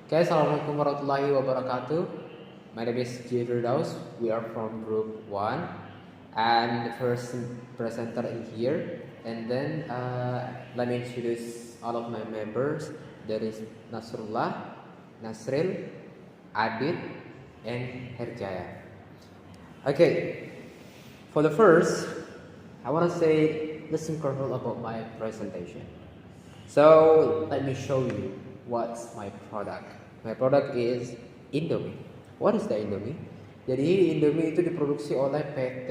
Okay, Assalamualaikum warahmatullahi wabarakatuh. My name is J. Firdaus. We are from Group 1, and the first presenter in here. And then let me introduce all of my members. There is Nasrullah, Nasril, Adit, and Herjaya. Okay, for the first, I want to say listen careful about my presentation. So let me show you what's my product. My product is Indomie. What is the Indomie? Jadi Indomie itu diproduksi oleh PT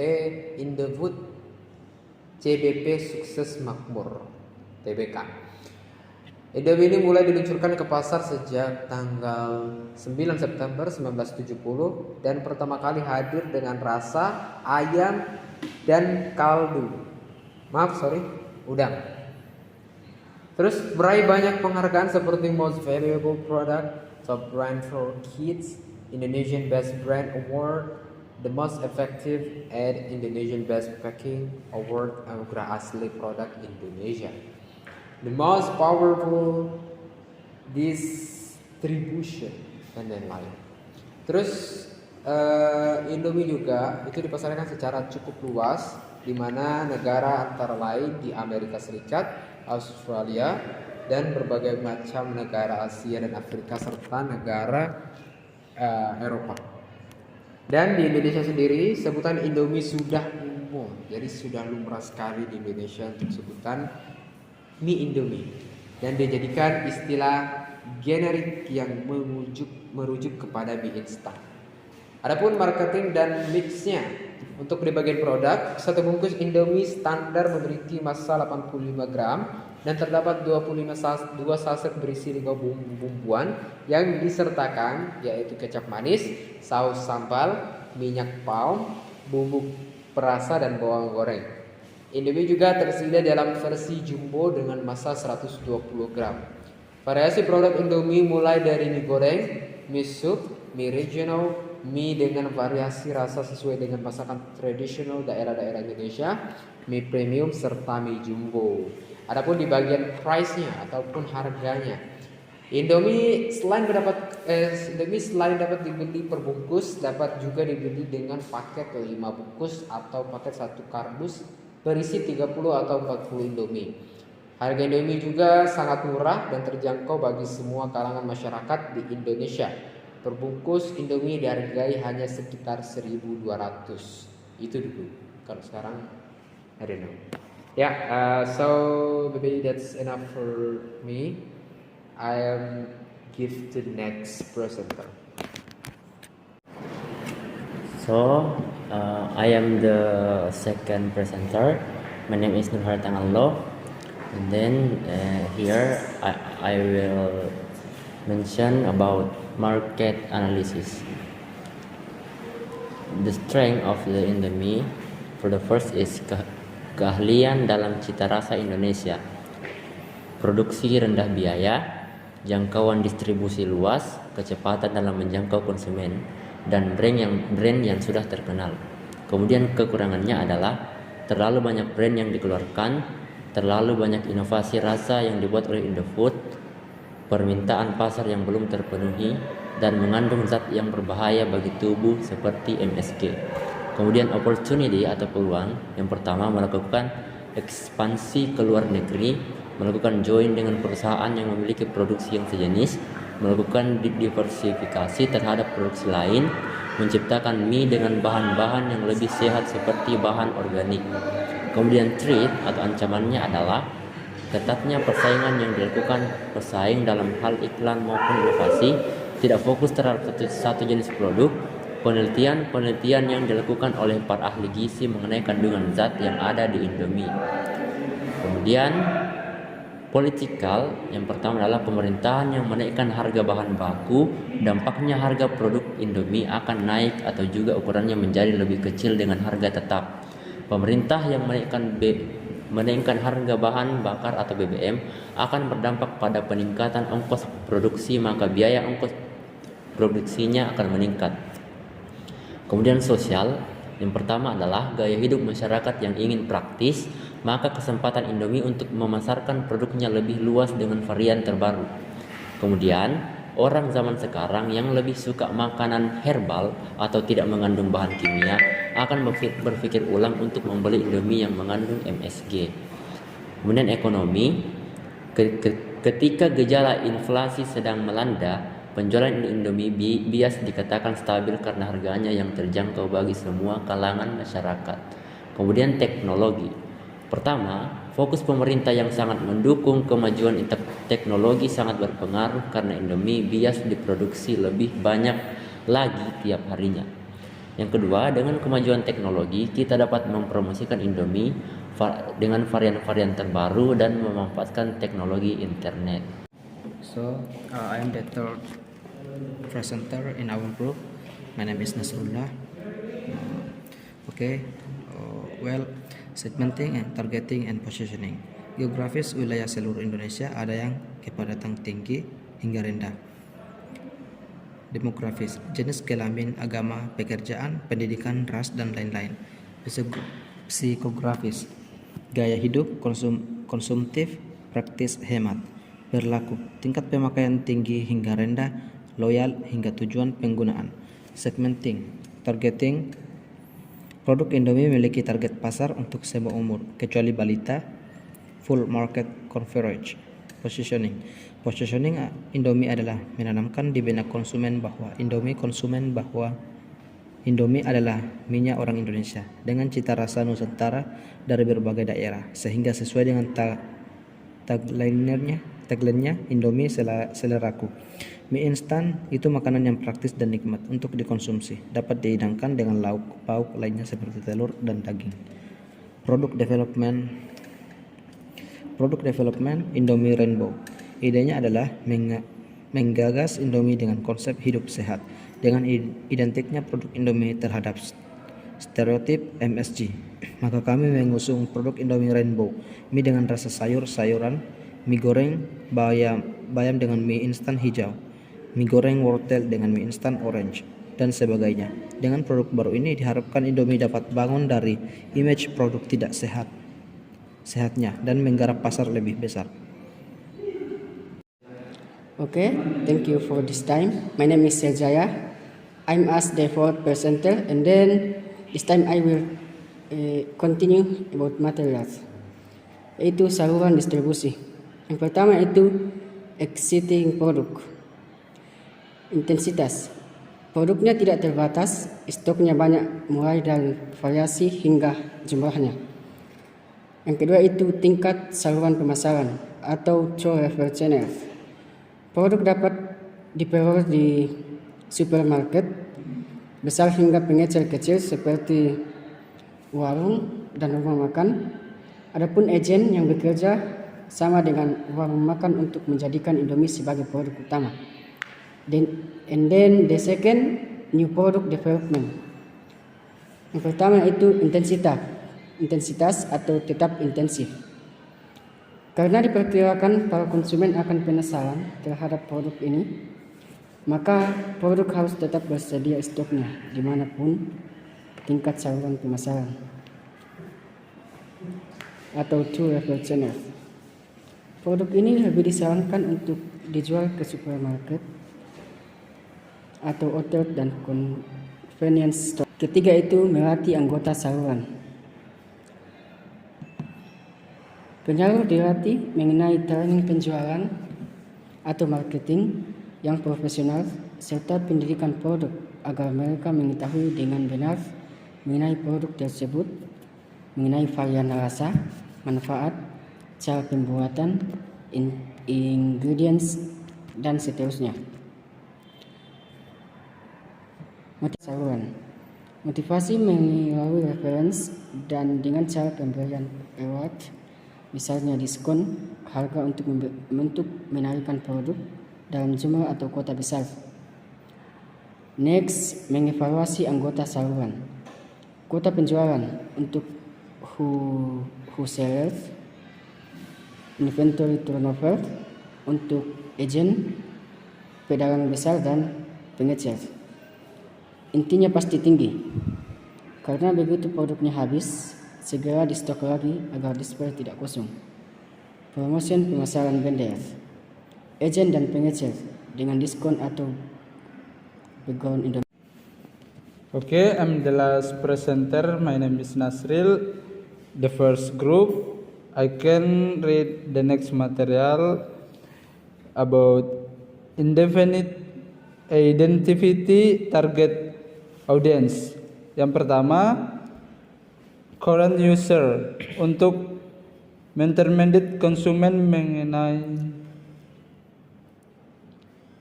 Indofood CBP Sukses Makmur TBK. Indomie ini mulai diluncurkan ke pasar sejak tanggal 9 September 1970 dan pertama kali hadir dengan rasa ayam dan kaldu. Udang. Terus meraih banyak penghargaan seperti Most Valuable Product, Top Brand for Kids, Indonesian Best Brand Award, The Most Effective and Indonesian Best Packing Award, Anugerah Asli Produk Indonesia, The Most Powerful Distribution, dan lain-lain. Terus Indomie juga itu dipasarkan secara cukup luas, di mana negara antara lain di Amerika Serikat, Australia, dan berbagai macam negara Asia dan Afrika serta negara Eropa. Dan di Indonesia sendiri sebutan Indomie sudah umum, jadi sudah lumrah sekali di Indonesia untuk sebutan mie Indomie, dan dijadikan istilah generik yang merujuk kepada mie instan. Adapun marketing dan mixnya, untuk di bagian produk, satu bungkus Indomie standar memiliki massa 85 gram dan terdapat 2 saset berisi 5 bumbuan yang disertakan, yaitu kecap manis, saus sambal, minyak palm, bumbu perasa, dan bawang goreng. Indomie juga tersedia dalam versi jumbo dengan massa 120 gram. Variasi produk Indomie mulai dari mie goreng, mie sup, mie regional, mie dengan variasi rasa sesuai dengan masakan tradisional daerah-daerah Indonesia, mie premium, serta mie jumbo. Adapun di bagian price-nya ataupun harganya, Indomie selain dapat dibeli per bungkus, dapat juga dibeli dengan paket 5 bungkus atau paket 1 kardus berisi 30 atau 40 Indomie. Harga Indomie juga sangat murah dan terjangkau bagi semua kalangan masyarakat di Indonesia. Per bungkus Indomie dihargai hanya sekitar 1.200. Itu dulu. Kalau sekarang I don't know. So maybe that's enough for me. I am give to the next presenter. So I am the second presenter. My name is Nurhayat Tangallo. And then here I will mention about market analysis. The strength of the Indomie, for the first, is keahlian dalam cita rasa Indonesia, produksi rendah biaya, jangkauan distribusi luas, kecepatan dalam menjangkau konsumen, dan brand yang sudah terkenal. Kemudian kekurangannya adalah terlalu banyak brand yang dikeluarkan, terlalu banyak inovasi rasa yang dibuat oleh Indofood, permintaan pasar yang belum terpenuhi, dan mengandung zat yang berbahaya bagi tubuh seperti MSG. Kemudian opportunity atau peluang, yang pertama melakukan ekspansi ke luar negeri, melakukan join dengan perusahaan yang memiliki produksi yang sejenis, melakukan diversifikasi terhadap produksi lain, menciptakan mie dengan bahan-bahan yang lebih sehat seperti bahan organik. Kemudian threat atau ancamannya adalah ketatnya persaingan yang dilakukan pesaing dalam hal iklan maupun inovasi, tidak fokus terhadap satu jenis produk, penelitian yang dilakukan oleh para ahli gizi mengenai kandungan zat yang ada di Indomie. Kemudian politikal, yang pertama adalah pemerintahan yang menaikkan harga bahan baku, dampaknya harga produk Indomie akan naik atau juga ukurannya menjadi lebih kecil dengan harga tetap. Pemerintah yang menaikkan harga bahan bakar atau BBM akan berdampak pada peningkatan ongkos produksi, maka biaya ongkos produksinya akan meningkat. Kemudian sosial, yang pertama adalah gaya hidup masyarakat yang ingin praktis, maka kesempatan Indomie untuk memasarkan produknya lebih luas dengan varian terbaru. Kemudian orang zaman sekarang yang lebih suka makanan herbal atau tidak mengandung bahan kimia akan berpikir ulang untuk membeli Indomie yang mengandung MSG. Kemudian ekonomi, ketika gejala inflasi sedang melanda, penjualan Indomie bias dikatakan stabil karena harganya yang terjangkau bagi semua kalangan masyarakat. Kemudian teknologi. Pertama, fokus pemerintah yang sangat mendukung kemajuan teknologi sangat berpengaruh karena Indomie bias diproduksi lebih banyak lagi tiap harinya. Yang kedua, dengan kemajuan teknologi, kita dapat mempromosikan Indomie dengan varian-varian terbaru dan memanfaatkan teknologi internet. So, I am the third presenter in our group. My name is Nasrullah. Segmenting and targeting and positioning. Geografis wilayah seluruh Indonesia ada yang kepadatan tinggi hingga rendah. Demografis, jenis kelamin, agama, pekerjaan, pendidikan, ras, dan lain-lain. Psikografis, gaya hidup, konsumtif, praktis, hemat. Berlaku, tingkat pemakaian tinggi hingga rendah, loyal hingga tujuan penggunaan. Segmenting, targeting, produk Indomie memiliki target pasar untuk semua umur, kecuali balita. Full market coverage. Positioning, Indomie adalah menanamkan di benak konsumen bahwa Indomie adalah minyak orang Indonesia dengan cita rasa Nusantara dari berbagai daerah, sehingga sesuai dengan tagline-nya Indomie seleraku. Mie instan itu makanan yang praktis dan nikmat untuk dikonsumsi, dapat dihidangkan dengan lauk pauk lainnya seperti telur dan daging. Produk development Indomie Rainbow. Idenya adalah menggagas Indomie dengan konsep hidup sehat dengan identiknya produk Indomie terhadap stereotip MSG. Maka kami mengusung produk Indomie Rainbow, mie dengan rasa sayur-sayuran, mie goreng bayam dengan mie instan hijau, mie goreng wortel dengan mie instan orange, dan sebagainya. Dengan produk baru ini diharapkan Indomie dapat bangun dari image produk tidak sehatnya dan menggarap pasar lebih besar. Okay, thank you for this time. My name is Seljaya. I'm as the fourth presenter, and then this time I will continue about materials. Yaitu saluran distribusi. Yang pertama itu existing produk. Intensitas. Produknya tidak terbatas, stoknya banyak mulai dari variasi hingga jumlahnya. Yang kedua itu tingkat saluran pemasaran atau true refer channels. Produk dapat diperoleh di supermarket besar hingga pengecer kecil seperti warung dan rumah makan. Adapun agen yang bekerja sama dengan warung makan untuk menjadikan Indomie sebagai produk utama. And then the second, new product development. Yang pertama itu intensitas atau tetap intensif. Karena diperkirakan para konsumen akan penasaran terhadap produk ini, maka produk harus tetap bersedia stoknya dimanapun tingkat saluran pemasaran atau true refer channel. Produk ini lebih disarankan untuk dijual ke supermarket atau outlet dan convenience store. Ketiga itu melatih anggota saluran. Penyalur dilatih mengenai training penjualan atau marketing yang profesional serta pendidikan produk agar mereka mengetahui dengan benar mengenai produk tersebut, mengenai varian rasa, manfaat, cara pembuatan, ingredients, dan seterusnya. Motivasi melalui reference dan dengan cara pemberian reward, misalnya diskon harga untuk menarikkan produk dalam jumlah atau kota besar. Next, mengevaluasi anggota saluran. Kota penjualan untuk wholesalers, inventory turnover untuk agen, pedagang besar dan pengecer. Intinya pasti tinggi, karena begitu produknya habis, segera di stok lagi agar display tidak kosong. Promotion pemasaran vendor, agen dan pengecer dengan diskon atau background Indomie. Okay, I'm the last presenter. My name is Nasril. The first group, I can read the next material about indefinite identity target audience. Yang pertama, current user, untuk intermediate konsumen mengenai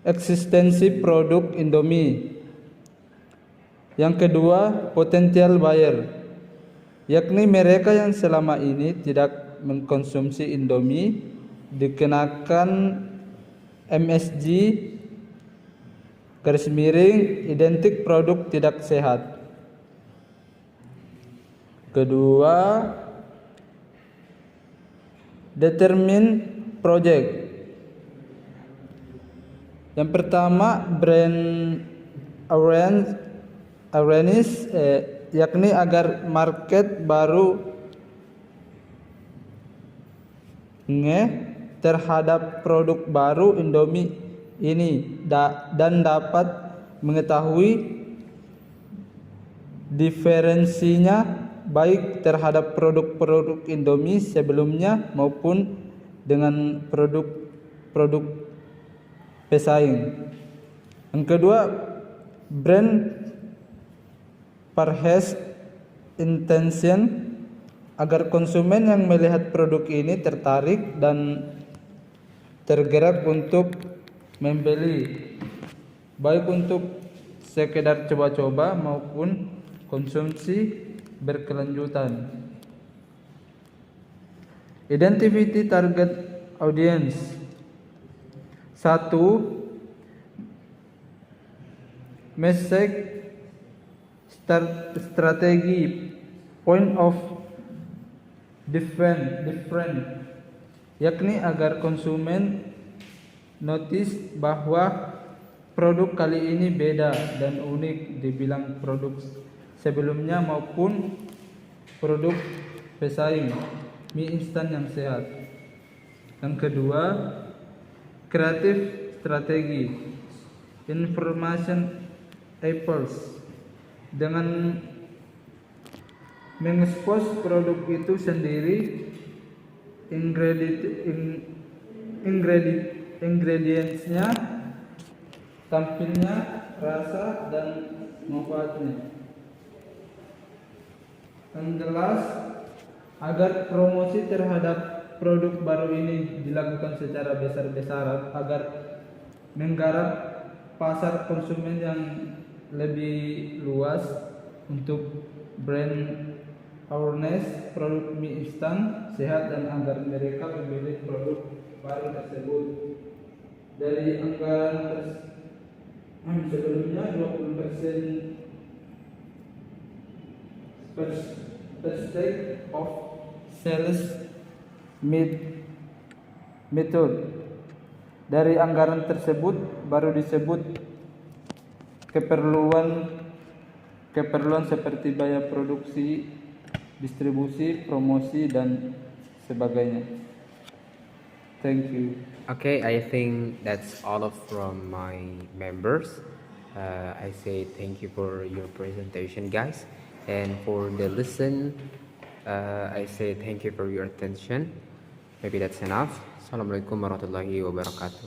eksistensi produk Indomie. Yang kedua, potential buyer, yakni mereka yang selama ini tidak mengkonsumsi Indomie, dikenakan MSG _identik produk tidak sehat. Kedua, determine project. Yang pertama, brand awareness, yakni agar market baru terhadap produk baru Indomie ini dan dapat mengetahui diferensinya baik terhadap produk-produk Indomie sebelumnya maupun dengan produk pesaing. Yang kedua, brand purchase intention, agar konsumen yang melihat produk ini tertarik dan tergerak untuk membeli, baik untuk sekedar coba-coba maupun konsumsi berkelanjutan. Identify target audience. 1. Message strategi, point of different, yakni agar konsumen notice bahwa produk kali ini beda dan unik dibilang produk sebelumnya maupun produk pesaing mie instan yang sehat. Yang kedua, kreatif strategi, information apples, dengan mengekspos produk itu sendiri, ingredientsnya, tampilnya, rasa dan manfaatnya. Yang jelas, agar promosi terhadap produk baru ini dilakukan secara besar-besaran agar menggarap pasar konsumen yang lebih luas untuk brand awareness produk mie instan sehat dan agar mereka memilih produk baru tersebut. Dari anggaran sebelumnya 20% percentage of sales method. Dari anggaran tersebut baru disebut keperluan seperti biaya produksi, distribusi, promosi dan sebagainya. Thank you. Okay, I think that's all of from my members. I say thank you for your presentation, guys, and for the listen. I say thank you for your attention. Maybe that's enough. Assalamualaikum warahmatullahi wabarakatuh.